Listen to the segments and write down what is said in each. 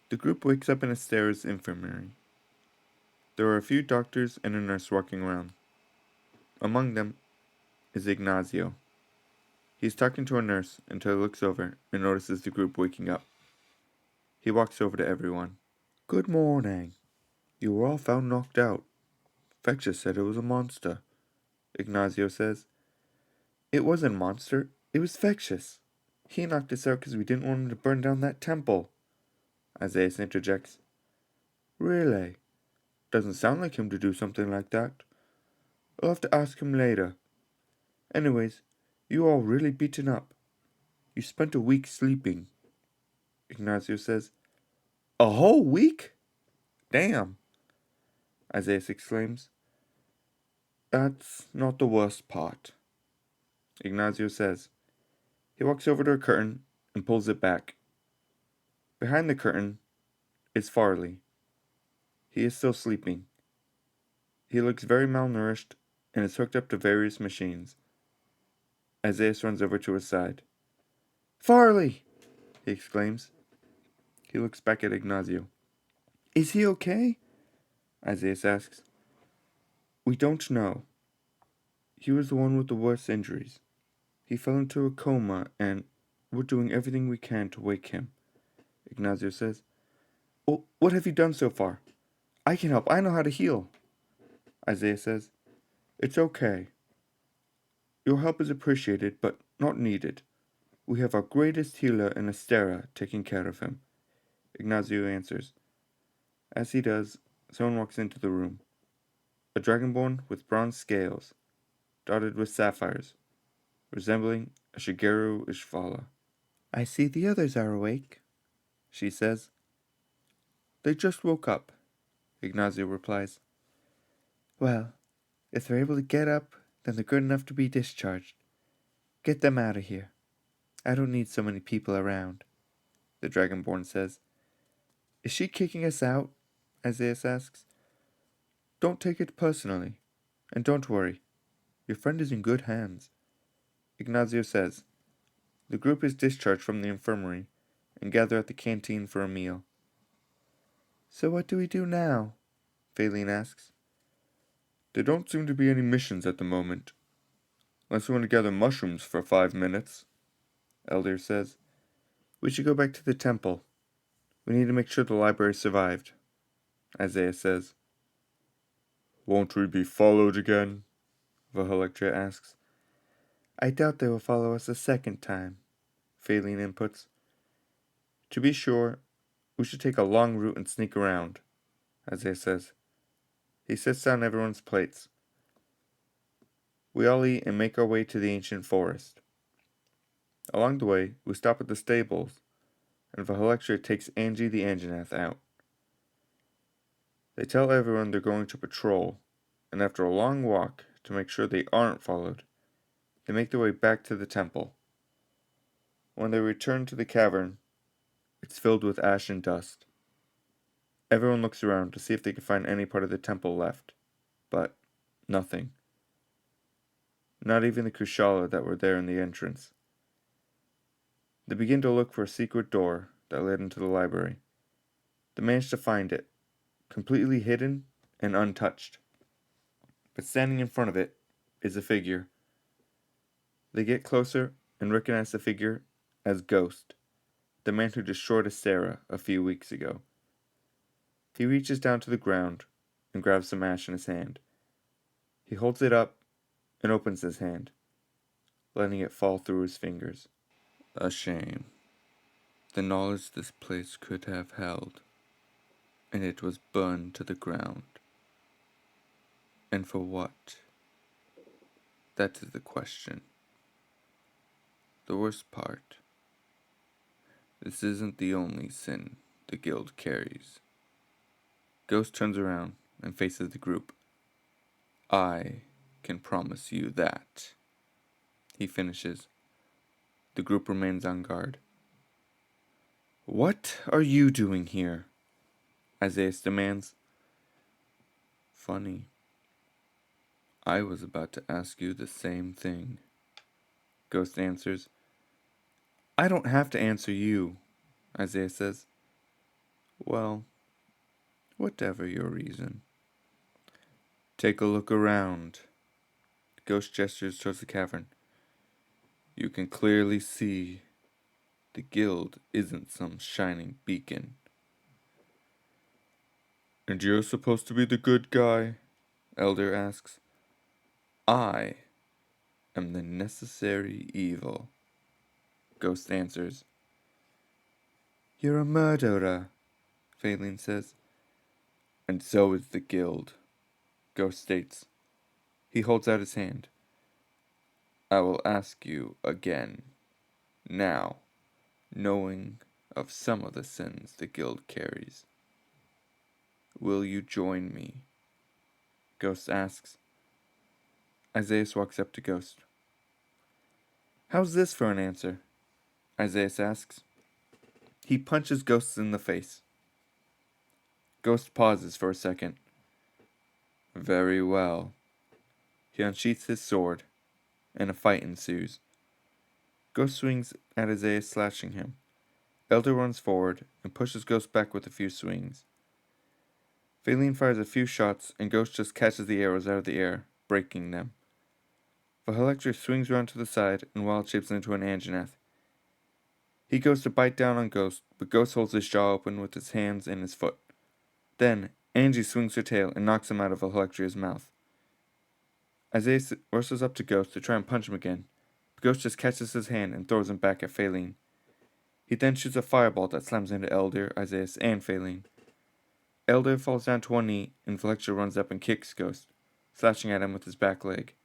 The group wakes up in Estera's infirmary. There are a few doctors and a nurse walking around. Among them is Ignacio. He is talking to a nurse until he looks over and notices the group waking up. He walks over to everyone. "Good morning. You were all found knocked out. Feccia said it was a monster," Ignacio says. "It wasn't a monster. It was Feccius. He knocked us out because we didn't want him to burn down that temple," Isaias interjects. "Really? Doesn't sound like him to do something like that. I'll have to ask him later. Anyways, you all really beaten up. You spent a week sleeping," Ignacio says. "A whole week? Damn," Isaias exclaims. "That's not the worst part," Ignacio says. He walks over to a curtain and pulls it back. Behind the curtain is Farley. He is still sleeping. He looks very malnourished and is hooked up to various machines. Isaias runs over to his side. "Farley!" he exclaims. He looks back at Ignacio. "Is he okay?" Isaias asks. "We don't know. He was the one with the worst injuries. He fell into a coma and we're doing everything we can to wake him," Ignacio says. "Well, what have you done so far? I can help. I know how to heal," Isaias says. "It's okay. Your help is appreciated, but not needed. We have our greatest healer in Estera taking care of him," Ignacio answers. As he does, someone walks into the room. A dragonborn with bronze scales, dotted with sapphires, resembling a Shigeru Ishvala. "I see the others are awake," she says. "They just woke up," Ignacio replies. "Well, if they're able to get up, then they're good enough to be discharged. Get them out of here. I don't need so many people around," the dragonborn says. "Is she kicking us out?" Isaias asks. "Don't take it personally, and don't worry. Your friend is in good hands," Ignacio says. The group is discharged from the infirmary and gather at the canteen for a meal. "So what do we do now?" Phelan asks. "There don't seem to be any missions at the moment. Unless we want to gather mushrooms for 5 minutes," Elder says. "We should go back to the temple. We need to make sure the library survived," Isaiah says. "Won't we be followed again?" Vahalectra asks. "I doubt they will follow us a second time," Phelan inputs. "To be sure, we should take a long route and sneak around," Isaiah says. He sets down everyone's plates. We all eat and make our way to the ancient forest. Along the way, we stop at the stables, and Vahalectra takes Angie the Anjanath out. They tell everyone they're going to patrol, and after a long walk to make sure they aren't followed, they make their way back to the temple. When they return to the cavern, it's filled with ash and dust. Everyone looks around to see if they can find any part of the temple left, but nothing. Not even the Kushala that were there in the entrance. They begin to look for a secret door that led into the library. They manage to find it, completely hidden and untouched. But standing in front of it is a figure. They get closer and recognize the figure as Ghost, the man who destroyed Astera a few weeks ago. He reaches down to the ground and grabs some ash in his hand. He holds it up and opens his hand, letting it fall through his fingers. "A shame. The knowledge this place could have held, and it was burned to the ground. And for what? That is the question. The worst part. This isn't the only sin the guild carries." Ghost turns around and faces the group. "I can promise you that," he finishes. The group remains on guard. "What are you doing here?" Isaias demands. "Funny. I was about to ask you the same thing," Ghost answers. "I don't have to answer you," Isaiah says. Well, whatever your reason. Take a look around. The ghost gestures towards the cavern. You can clearly see the guild isn't some shining beacon. And you're supposed to be the good guy? Elder asks. I am the necessary evil, Ghost answers. You're a murderer, Phelan says. And so is the guild, Ghost states. He holds out his hand. I will ask you again, now, knowing of some of the sins the guild carries. Will you join me? Ghost asks. Isaiah walks up to Ghost. How's this for an answer? Isaiah asks. He punches Ghost in the face. Ghost pauses for a second. Very well. He unsheaths his sword, and a fight ensues. Ghost swings at Isaiah, slashing him. Elder runs forward and pushes Ghost back with a few swings. Phelan fires a few shots, and Ghost just catches the arrows out of the air, breaking them. Vahalectra swings around to the side and wild shapes into an Anjanath. He goes to bite down on Ghost, but Ghost holds his jaw open with his hands and his foot. Then, Angie swings her tail and knocks him out of Vahalectra's mouth. Isaiah rushes up to Ghost to try and punch him again, but Ghost just catches his hand and throws him back at Phelan. He then shoots a fireball that slams into Elder, Isaiah, and Phelan. Elder falls down to one knee, and Vahalectra runs up and kicks Ghost, slashing at him with his back leg.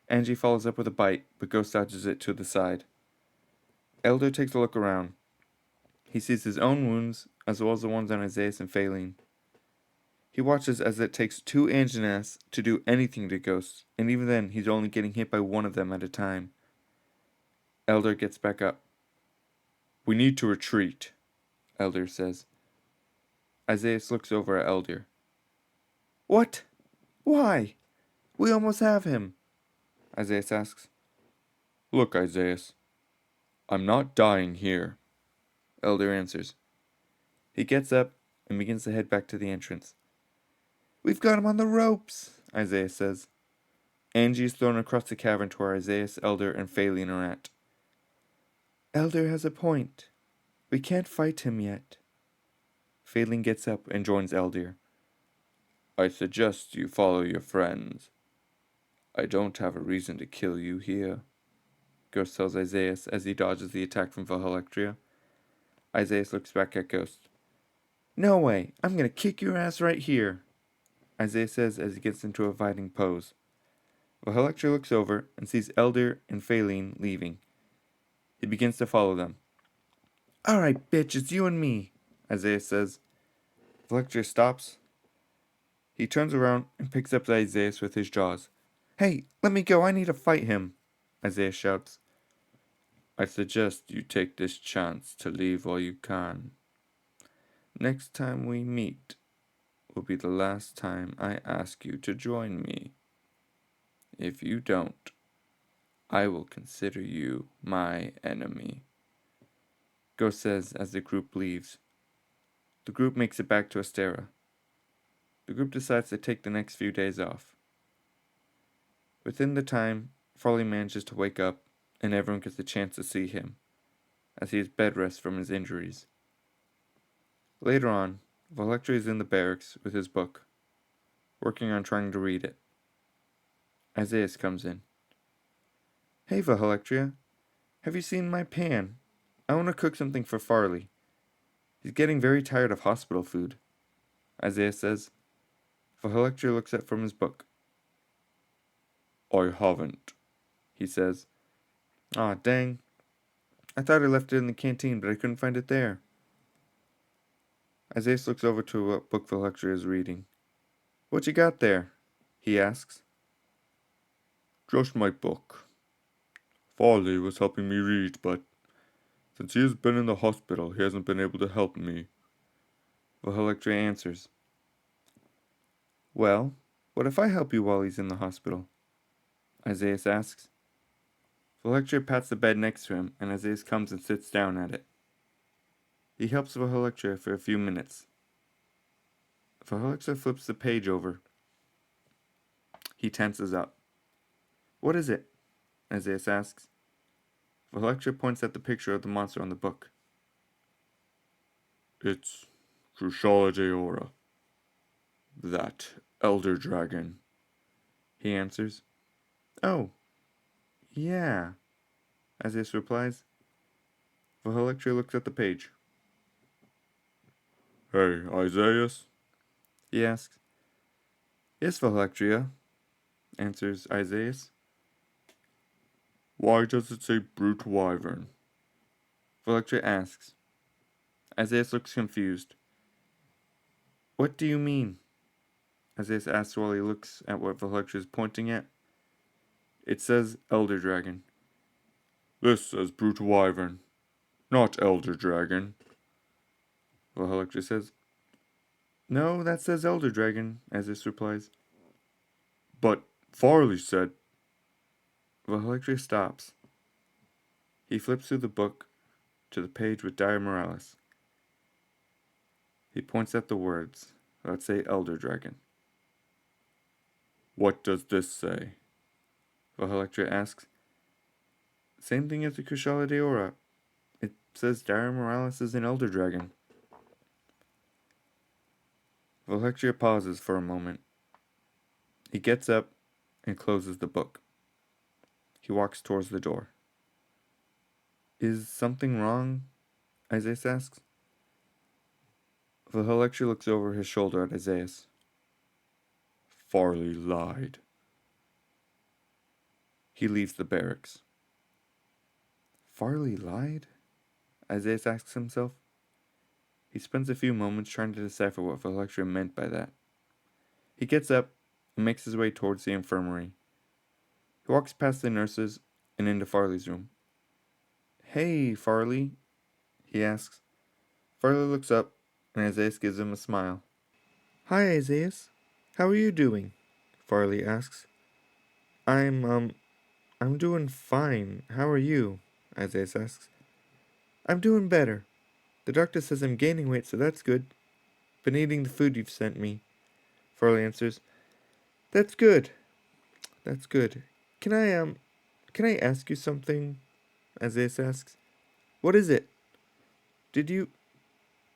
Angie follows up with a bite, but Ghost dodges it to the side. Elder takes a look around. He sees his own wounds, as well as the ones on Isaiah and Phelan. He watches as it takes 2 Anjanaths to do anything to Ghost, and even then he's only getting hit by one of them at a time. Elder gets back up. We need to retreat, Elder says. Isaiah looks over at Elder. What? Why? We almost have him, Isaiah asks. Look, Isaiah, I'm not dying here, Elder answers. He gets up and begins to head back to the entrance. We've got him on the ropes, Isaiah says. Angie is thrown across the cavern to where Isaiah, Elder, and Phelan are at. Elder has a point. We can't fight him yet. Phelan gets up and joins Elder. I suggest you follow your friends. I don't have a reason to kill you here, Ghost tells Isaiah as he dodges the attack from Vahalectra. Isaiah looks back at Ghost. No way, I'm gonna kick your ass right here, Isaiah says as he gets into a fighting pose. Vahalectra looks over and sees Elder and Phelan leaving. He begins to follow them. Alright, bitch, it's you and me, Isaiah says. Vahalectra stops. He turns around and picks up Isaiah with his jaws. Hey, let me go, I need to fight him, Isaiah shouts. I suggest you take this chance to leave while you can. Next time we meet will be the last time I ask you to join me. If you don't, I will consider you my enemy, Ghost says as the group leaves. The group makes it back to Astera. The group decides to take the next few days off. Within the time, Farley manages to wake up, and everyone gets a chance to see him, as he is bed rest from his injuries. Later on, Vahalectra is in the barracks with his book, working on trying to read it. Isaiah comes in. Hey Vahalectra, have you seen my pan? I want to cook something for Farley. He's getting very tired of hospital food, Isaiah says. Vahalectra looks up from his book. I haven't, he says. Aw, dang. I thought I left it in the canteen, but I couldn't find it there. Isaiah looks over to what book Vahalectra is reading. What you got there? He asks. Just my book. Farley was helping me read, but since he has been in the hospital, he hasn't been able to help me, Vahalectra answers. Well, what if I help you while he's in the hospital? Isaiah asks. Vahalectra pats the bed next to him, and Isaiah comes and sits down at it. He helps Vahalectra for a few minutes. Vahalectra flips the page over. He tenses up. What is it? Isaias asks. Vahalectra points at the picture of the monster on the book. It's Cruciala, that elder dragon, he answers. Oh, yeah, Isaias replies. Vahalectra looks at the page. Hey, Isaias? He asks. Yes, Vahalectra, answers Isaias. Why does it say brute wyvern? Vahalectra asks. Isaias looks confused. What do you mean? Isaias asks while he looks at what Vahalectra is pointing at. It says elder dragon. This says brute wyvern, not elder dragon. Vahalectra says. No, that says elder dragon, Isaias replies. But Farley said. Vahalectra stops. He flips through the book to the page with Dire Morales. He points at the words that say elder dragon. What does this say? Vahalectra asks. Same thing as the Cruciala. It says Dire Morales is an elder dragon. Vahalectra pauses for a moment. He gets up and closes the book. He walks towards the door. Is something wrong? Isaias asks. Vahalectra looks over his shoulder at Isaias. Farley lied. He leaves the barracks. Farley lied? Isaias asks himself. He spends a few moments trying to decipher what Vahalectra meant by that. He gets up and makes his way towards the infirmary. He walks past the nurses and into Farley's room. Hey, Farley, he asks. Farley looks up and Isaias gives him a smile. Hi, Isaias. How are you doing? Farley asks. I'm doing fine. How are you? Isaias asks. I'm doing better. The doctor says I'm gaining weight, so that's good. Been eating the food you've sent me. Farley answers. That's good. That's good. Can I ask you something? Isaias asks. What is it? Did you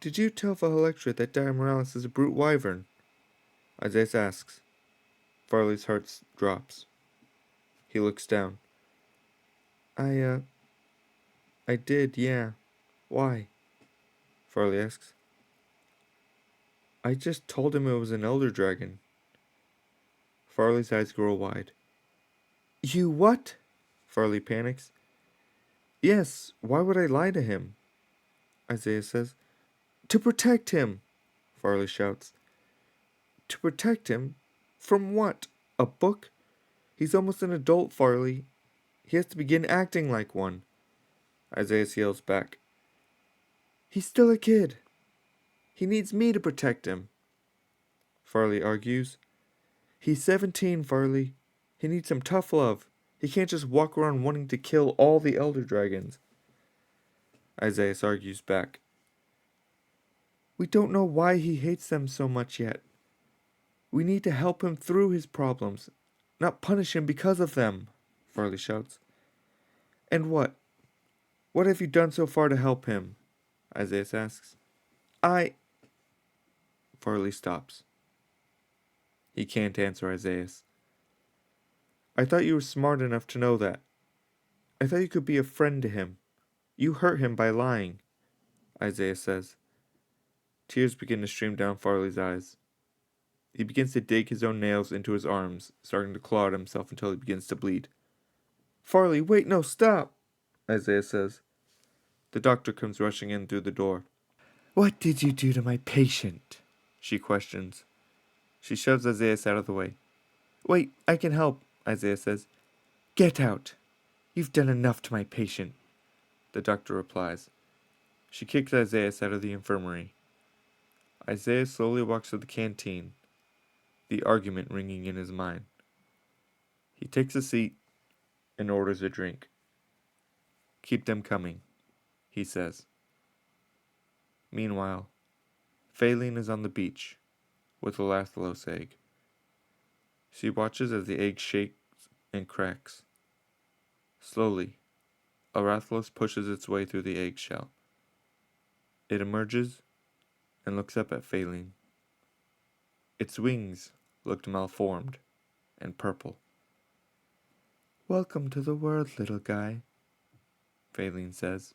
tell Vahalectra that Dire Morales is a brute wyvern? Isaias asks. Farley's heart drops. He looks down. I did, yeah. Why? Farley asks. I just told him it was an elder dragon. Farley's eyes grow wide. You what? Farley panics. Yes, why would I lie to him? Isaias says. To protect him, Farley shouts. To protect him? From what? A book? He's almost an adult, Farley. He has to begin acting like one. Isaias yells back. He's still a kid. He needs me to protect him. Farley argues. He's 17, Farley. He needs some tough love. He can't just walk around wanting to kill all the elder dragons. Isaias argues back. We don't know why he hates them so much yet. We need to help him through his problems, not punish him because of them, Farley shouts. And what? What have you done so far to help him? Isaias asks. Farley stops. He can't answer Isaias. I thought you were smart enough to know that. I thought you could be a friend to him. You hurt him by lying, Isaias says. Tears begin to stream down Farley's eyes. He begins to dig his own nails into his arms, starting to claw at himself until he begins to bleed. Farley, wait, no, stop, Isaias says. The doctor comes rushing in through the door. What did you do to my patient? She questions. She shoves Isaias out of the way. Wait, I can help, Isaias says. Get out. You've done enough to my patient, the doctor replies. She kicks Isaias out of the infirmary. Isaias slowly walks to the canteen, the argument ringing in his mind. He takes a seat and orders a drink. Keep them coming, he says. Meanwhile, Phaelin is on the beach with a Lathalos egg. She watches as the egg shakes and cracks. Slowly, Aroace pushes its way through the eggshell. It emerges and looks up at Phaelin. Its wings looked malformed and purple. "Welcome to the world, little guy," Phaelin says.